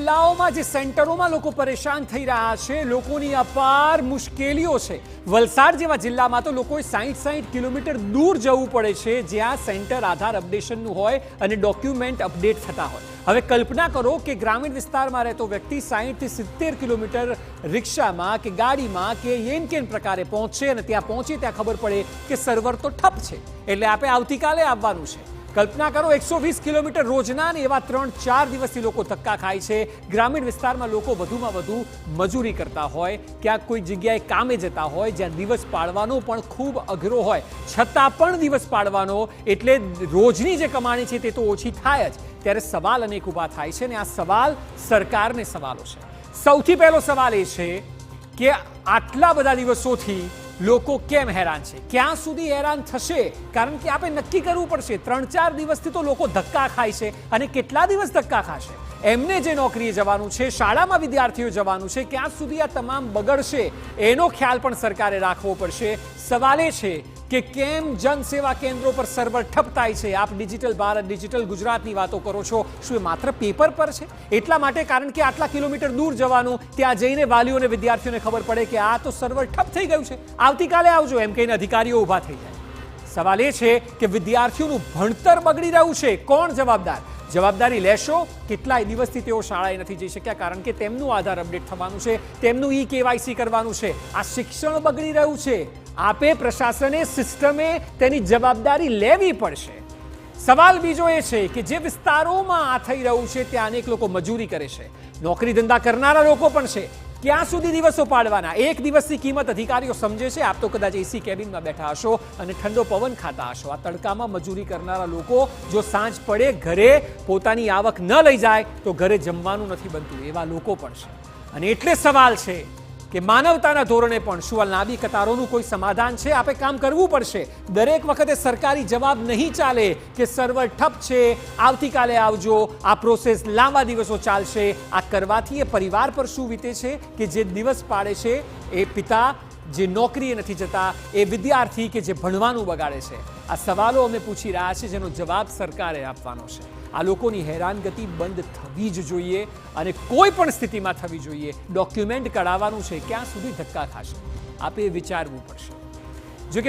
જિલ્લાઓમાં જે સેન્ટરોમાં લોકો પરેશાન થઈ રહ્યા છે, લોકોની અપાર મુશ્કેલીઓ છે. વલસાડ જેવા જિલ્લામાં તો લોકોએ 60 કિલોમીટર દૂર જવું પડે છે, જ્યાં સેન્ટર આધાર અપડેશનનું હોય અને ડોક્યુમેન્ટ અપડેટ થતા હોય. હવે કલ્પના કરો કે ગ્રામીણ વિસ્તારમાં રહેતો વ્યક્તિ 60 થી 70 કિલોમીટર રિક્ષામાં કે ગાડીમાં કે એન કેન પ્રકારે પહોંચે અને ત્યાં પહોંચી ત્યાં ખબર પડે કે સર્વર તો ઠપ છે, એટલે આપણે આવતીકાલે આવવાનું છે. કલ્પના કરો 120 કિલોમીટર રોજના ને એવા 3-4 દિવસથી લોકો ધક્કા ખાય છે. ગ્રામીણ વિસ્તારમાં લોકો વધુમાં વધુ મજૂરી કરતા હોય, ક્યાંક કોઈ જગ્યાએ કામે જતા હોય જ્યાં દિવસ પાડવાનો પણ ખૂબ અઘરો હોય, છતાં પણ દિવસ પાડવાનો એટલે રોજની જે કમાણી છે તે તો ઓછી થાય જ. ત્યારે સવાલ અનેક ઊભા થાય છે અને આ સવાલ સરકારને સવાલો છે. સૌથી પહેલો સવાલ એ છે કે આટલા બધા દિવસોથી લોકો કેમ હેરાન છે, ક્યાં સુધી હેરાન થશે? કારણ કે આપણે નક્કી કરવું પડશે. 3-4 દિવસથી તો લોકો ધક્કા ખાય છે અને કેટલા દિવસ ધક્કા ખાશે? એમને જે નોકરીએ જવાનું છે, શાળામાં વિદ્યાર્થીઓ જવાનું છે, ક્યાં સુધી આ તમામ બગડશે એનો ખ્યાલ પણ સરકારે રાખવો પડશે. સવાલ એ છે કે કેમ જનસેવા કેન્દ્રો પર સર્વર ઠપ થાય છે? આપ ડિજિટલ ભારત, ડિજિટલ ગુજરાતની વાતો કરો છો, શું એ માત્ર પેપર પર છે? એટલા માટે કારણ કે આટલા કિલોમીટર દૂર જવાનું, ત્યાં જઈને વાલીઓને વિદ્યાર્થીઓને ખબર પડે કે આ તો સર્વર ઠપ થઈ ગયું છે, આવતીકાલે આવજો એમ કહીને અધિકારીઓ ઊભા થઈ જાય. સવાલ એ છે કે વિદ્યાર્થીઓનું ભણતર બગડી રહ્યું છે, કોણ જવાબદાર? જવાબદારી લેશો? કેટલાય દિવસથી તેઓ શાળાએ નથી જઈ શક્યા કારણ કે તેમનું આધાર અપડેટ થવાનું છે, તેમનું KYC કરવાનું છે. આ શિક્ષણ બગડી રહ્યું છે. આપે પ્રશાસને, સિસ્ટમે તેની જવાબદારી લેવી પડશે. સવાલ બીજો એ છે કે જે વિસ્તારોમાં આ થઈ રહ્યું છે ત્યાં અનેક લોકો મજૂરી કરે છે, નોકરી ધંધા કરનારા લોકો પણ છે. ક્યાં સુધી દિવસો પાડવાના? એક દિવસની કિંમત અધિકારીઓ સમજે છે? આપ તો કદાચ એસી કેબિનમાં બેઠા હશો અને ઠંડો પવન ખાતા હશો. આ તડકામાં મજૂરી કરનારા લોકો જો સાંજ પડે ઘરે પોતાની આવક ન લઈ જાય તો ઘરે જમવાનું નથી બનતું, એવા લોકો પણ છે. અને એટલે સવાલ છે કે માનવતાના ધોરણે પણ શું આ લાંબી કતારોનું કોઈ સમાધાન છે? આપણે કામ કરવું પડશે. દરેક વખતે સરકારી જવાબ નહીં ચાલે કે સર્વર ઠપ છે, આવતીકાલે આવજો, આ પ્રોસેસ લાંબા દિવસો ચાલશે. આ કરવાથી એ પરિવાર પર શું વીતે છે કે જે દિવસ પાડે છે, એ પિતા જે નોકરીએ નથી જતા, એ વિદ્યાર્થી કે જે ભણવાનું બગાડે છે. આ સવાલો અમે પૂછી રહ્યા છે જેનો જવાબ સરકારે આપવાનો છે. આ લોકોની હેરાનગતિ બંધ થવી જ જોઈએ અને કોઈ પણ સ્થિતિમાં થવી જોઈએ. ડોક્યુમેન્ટ કઢાવવાનું છે, ક્યાં સુધી ધક્કા ખાશે? આપે વિચારવું પડશે.